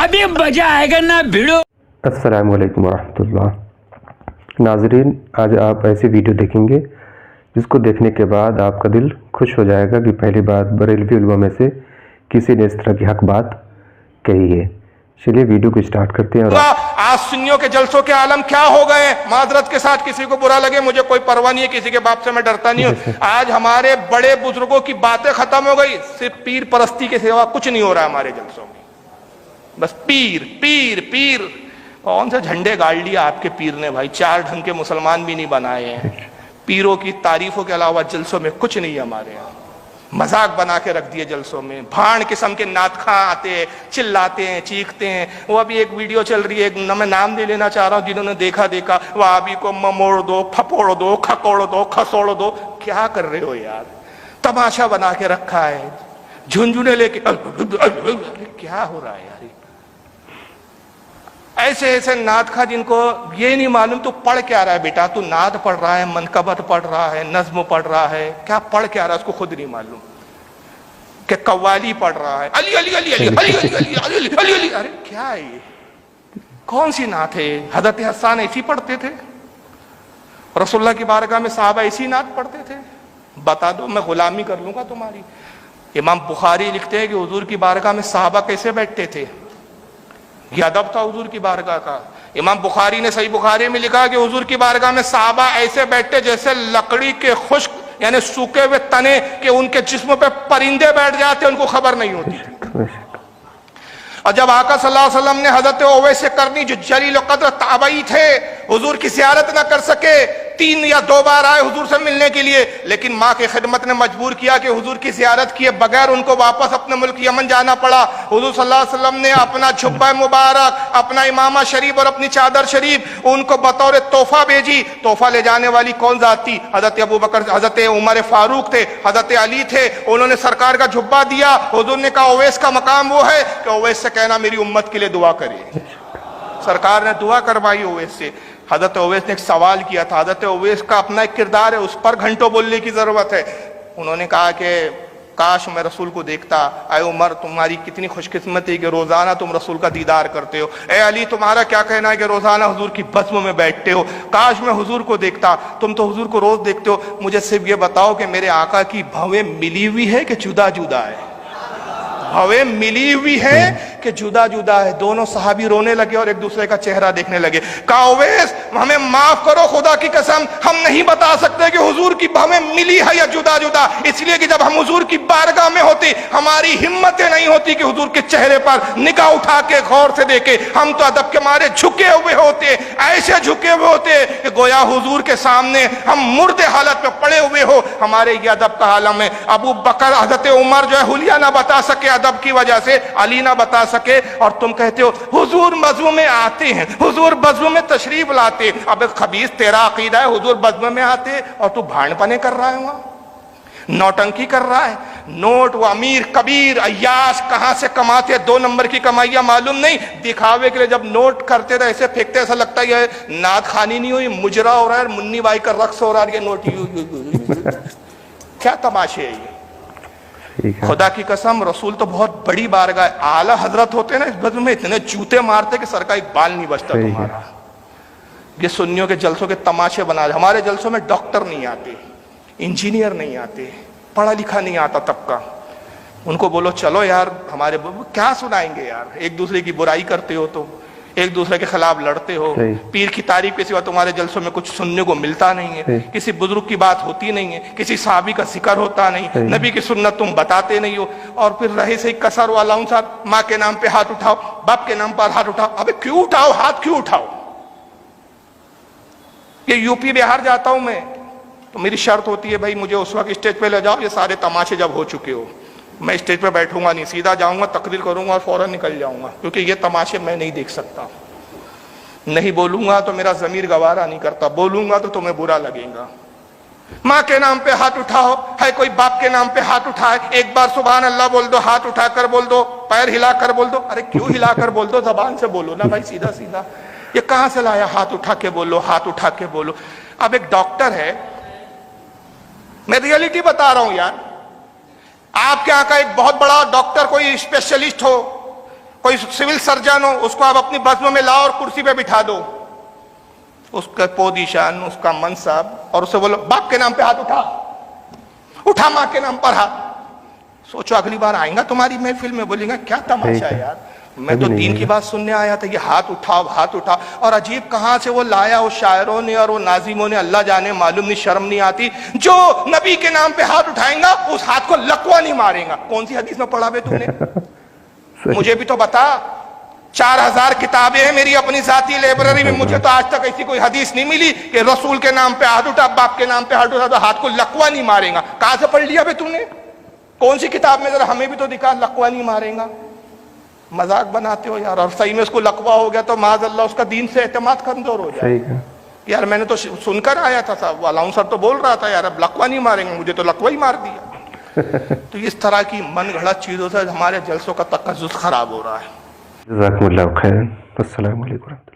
ابھی مزہ آئے گا نا بھیڑو. السلام علیکم ورحمۃ اللہ. ناظرین، آج آپ ایسی ویڈیو دیکھیں گے جس کو دیکھنے کے بعد آپ کا دل خوش ہو جائے گا کہ پہلی بات بریلوی علماء میں سے کسی نے اس طرح کی حق بات کہی ہے. چلیے ویڈیو کو اسٹارٹ کرتے ہیں. آج سنیوں کے جلسوں کے عالم کیا ہو گئے. معذرت کے ساتھ کسی کو برا لگے، مجھے کوئی پرواہ نہیں ہے، کسی کے باپ سے میں ڈرتا نہیں ہوں. آج ہمارے بڑے بزرگوں کی باتیں ختم ہو گئی، صرف پیر پرستی کے سوا کچھ نہیں ہو رہا ہمارے جلسوں میں. بس پیر پیر پیر. کون سے جھنڈے گاڑ لیا آپ کے پیر نے بھائی، 4 ڈھنگ کے مسلمان بھی نہیں بنائے ہیں. پیروں کی تعریفوں کے علاوہ جلسوں میں کچھ نہیں ہمارے یہاں. مذاق بنا کے رکھ دیے جلسوں میں. بھاڑ قسم کے نعت خواں آتے ہیں، چلاتے ہیں، چیختے ہیں. وہ ابھی ایک ویڈیو چل رہی ہے، میں نام نہیں لینا چاہ رہا ہوں، جنہوں نے دیکھا وہابی کو مموڑ دو، پھپوڑ دو، کھکوڑ دو، کھسوڑ دو. کیا کر رہے ہو یار؟ تماشا بنا کے رکھا ہے، جھنجھنے لے کے. کیا ہو رہا ہے یار؟ ایسے ایسے نعت خواں جن کو یہ نہیں معلوم تو پڑھ کیا رہا ہے بیٹا. تو نعت پڑھ رہا ہے، منقبت پڑھ رہا ہے، نظم پڑھ رہا ہے، کیا پڑھ کیا رہا ہے اس کو خود نہیں معلوم. کہ قوالی پڑھ رہا ہے، علی علی علی علی علی علی علی علی علی علی. ارے کیا ہے یہ؟ کون سی نعت ہے؟ حضرت حسان ایسی پڑھتے تھے؟ رسول اللہ کی بارگاہ میں صحابہ ایسی نعت پڑھتے تھے؟ بتا دو، میں غلامی کر لوں گا تمہاری. امام بخاری لکھتے ہیں کہ حضور کی بارگاہ میں صحابہ کیسے بیٹھتے تھے. یہ ادب تھا حضور کی بارگاہ کا. امام بخاری نے صحیح بخاری میں لکھا کہ حضور کی بارگاہ میں صحابہ ایسے بیٹھتے جیسے لکڑی کے خشک یعنی سوکھے ہوئے تنے کہ ان کے جسم پہ پرندے بیٹھ جاتے ان کو خبر نہیں ہوتی تھی. اور جب آقا صلی اللہ علیہ وسلم نے حضرت اویس کرنی جو جلیل قدر تابعی تھے، حضور کی زیارت نہ کر سکے، 3 یا 2 بار آئے حضور سے ملنے کے لیے، لیکن ماں کی خدمت نے مجبور کیا کہ حضور کی زیارت کیے بغیر ان کو واپس اپنے ملک یمن جانا پڑا. حضور صلی اللہ علیہ وسلم نے اپنا جھبہ مبارک، اپنا امامہ شریف اور اپنی چادر شریف ان کو بطور تحفہ بھیجی. تحفہ لے جانے والی کون ذات تھی؟ حضرت ابوبکر، حضرت عمر فاروق تھے، حضرت علی تھے. انہوں نے سرکار کا جھبہ دیا. حضور نے کہا اویس کا مقام وہ ہے کہ اویس سے کہنا میری امت کے لیے دعا کرے. سرکار نے دعا کروائی اویس سے. حضرت اویس نے ایک سوال کیا تھا. حضرت اویس کا اپنا ایک کردار ہے، اس پر گھنٹوں بولنے کی ضرورت ہے. انہوں نے کہا کہ کاش میں رسول کو دیکھتا. اے عمر تمہاری کتنی خوش قسمتی کہ روزانہ تم رسول کا دیدار کرتے ہو. اے علی تمہارا کیا کہنا ہے کہ روزانہ حضور کی بزم میں بیٹھتے ہو. کاش میں حضور کو دیکھتا. تم تو حضور کو روز دیکھتے ہو. مجھے صرف یہ بتاؤ کہ میرے آقا کی بھویں ملی ہوئی ہے کہ جدا جدا ہے؟ بھویں ملی ہوئی ہے کہ جدا جدا ہے؟ دونوں صحابی رونے لگے اور ایک دوسرے کا چہرہ دیکھنے لگے. کہا اویس ہمیں معاف کرو، خدا کی قسم ہم نہیں بتا سکتے کہ حضور کی بھویں ملی ہے یا جدا جدا، اس لیے کہ جب ہم حضور کی بارگاہ میں ہوتے ہماری ہمتیں نہیں ہوتی کہ حضور کے چہرے پر نگاہ اٹھا کے غور سے دیکھے. ہم تو ادب کے مارے جھکے ہوئے ہوتے، ایسے جھکے ہوئے ہوتے کہ گویا حضور کے سامنے ہم مردے حالت میں پڑے ہوئے ہو. ہمارے یہ ادب کا عالم ہے. ابو بکر حضرت عمر جو ہے حلیہ نہ بتا سکے ادب کی وجہ سے، علی نہ بتا سکے، اور تم کہتے ہو حضور بزم میں آتے ہیں، حضور بزم میں تشریف لاتے. اب خبیث تیرا عقیدہ ہے حضور بزم میں آتے اور تو بھاڑ پنے کر رہا ہے، وہاں نوٹنکی کر رہا ہے. نوٹ وہ امیر کبیر عیاش کہاں سے کماتے، 2 نمبر کی کمائیاں معلوم نہیں، دکھاوے کے لیے جب نوٹ کرتے تھے ایسے پھینکتے، ایسا لگتا ہے یہ نعت خوانی نہیں ہوئی، مجرا ہو رہا ہے، منی بائی کا رقص ہو رہا ہے. یہ نوٹ کیا تماشے ہے یہ؟ خدا کی قسم رسول تو بہت بڑی بارگاہ ہے. اعلیٰ حضرت ہوتے نا اس بزم میں اتنے جوتے مارتے کہ سر کا ایک بال نہیں بچتا تمہارا. یہ سنیوں کے جلسوں کے تماشے بنا. ہمارے جلسوں میں ڈاکٹر نہیں آتے، انجینئر نہیں آتے، پڑھا لکھا نہیں آتا طبقہ. ان کو بولو چلو یار ہمارے کیا سنائیں گے یار. ایک دوسرے کی برائی کرتے ہو تو ایک دوسرے کے خلاف لڑتے ہو. پیر کی تعریف کے سوا تمہارے جلسوں میں کچھ سننے کو ملتا نہیں ہے. کسی بزرگ کی بات ہوتی نہیں ہے، کسی صحابی کا ذکر ہوتا نہیں، نبی کی سنت تم بتاتے نہیں ہو. اور پھر رہے سے کسر والا ہوں صاحب، ماں کے نام پہ ہاتھ اٹھاؤ، باپ کے نام پر ہاتھ اٹھاؤ. ابے کیوں اٹھاؤ ہاتھ، کیوں اٹھاؤ؟ یہ یو پی بہار جاتا ہوں میں تو میری شرط ہوتی ہے بھائی مجھے اس وقت اسٹیج پہ لے جاؤ یہ سارے تماشے جب ہو چکے ہو. میں اسٹیج پہ بیٹھوں گا نہیں، سیدھا جاؤں گا، تقریر کروں گا اور فوراً نکل جاؤں گا، کیونکہ یہ تماشے میں نہیں دیکھ سکتا. نہیں بولوں گا تو میرا ضمیر گوارا نہیں کرتا، بولوں گا تو تمہیں برا لگے گا. ماں کے نام پہ ہاتھ اٹھاؤ، ہے کوئی باپ کے نام پہ ہاتھ اٹھائے، ایک بار سبحان اللہ بول دو، ہاتھ اٹھا کر بول دو، پیر ہلا کر بول دو. ارے کیوں ہلا کر بول دو؟ زبان سے بولو نا بھائی، سیدھا سیدھا. یہ کہاں سے لایا ہاتھ اٹھا کے بولو، ہاتھ اٹھا کے بولو؟ اب ایک ڈاکٹر ہے، میں ریئلٹی بتا رہا ہوں یار. آپ کے یہاں کا ایک بہت بڑا ڈاکٹر کوئی اسپیشلسٹ ہو، کوئی سول سرجن ہو اس کو آپ اپنی بزم میں لاؤ اور کرسی پہ بٹھا دو، اس کا پوزیشن، اس کا منصب، اور اسے بولو باپ کے نام پہ ہاتھ اٹھا، اٹھا ماں کے نام پر ہاتھ. سوچو اگلی بار آئیں گا تمہاری محفل میں بولیں گا کیا تماشا ہے یار، میں تو دین کی بات سننے آیا تھا، یہ ہاتھ اٹھاؤ ہاتھ اٹھاؤ. اور عجیب کہاں سے وہ لایا وہ شاعروں نے اور وہ ناظموں نے، اللہ جانے، معلوم نہیں، شرم نہیں آتی. جو نبی کے نام پہ ہاتھ اٹھائیں گا اس ہاتھ کو لقوہ نہیں مارے گا. کون سی حدیث میں پڑھا بے تم نے؟ مجھے بھی تو بتا. 4000 کتابیں ہیں میری اپنی ذاتی لائبریری میں، مجھے تو آج تک ایسی کوئی حدیث نہیں ملی کہ رسول کے نام پہ ہاتھ اٹھا، باپ کے نام پہ ہاتھ اٹھا تو ہاتھ کو لقوہ نہیں مارے گا. کہاں سے پڑھ لیا بے تم نے؟ کون سی کتاب میں؟ ذرا ہمیں بھی تو دکھا لقوہ نہیں مارے گا. مذاق بناتے ہو یار. اور صحیح میں اس کو لقوہ ہو گیا تو معاذ اللہ اس کا دین سے اعتماد کمزور ہو جائے. یار میں نے تو سن کر آیا تھا صاحب، الاؤنسر تو بول رہا تھا یار اب لقوہ نہیں ماریں گے، مجھے تو لقوہ ہی مار دیا. تو اس طرح کی من گھڑت چیزوں سے ہمارے جلسوں کا تقدس خراب ہو رہا ہے. جزاکم اللہ خیر. السلام علیکم.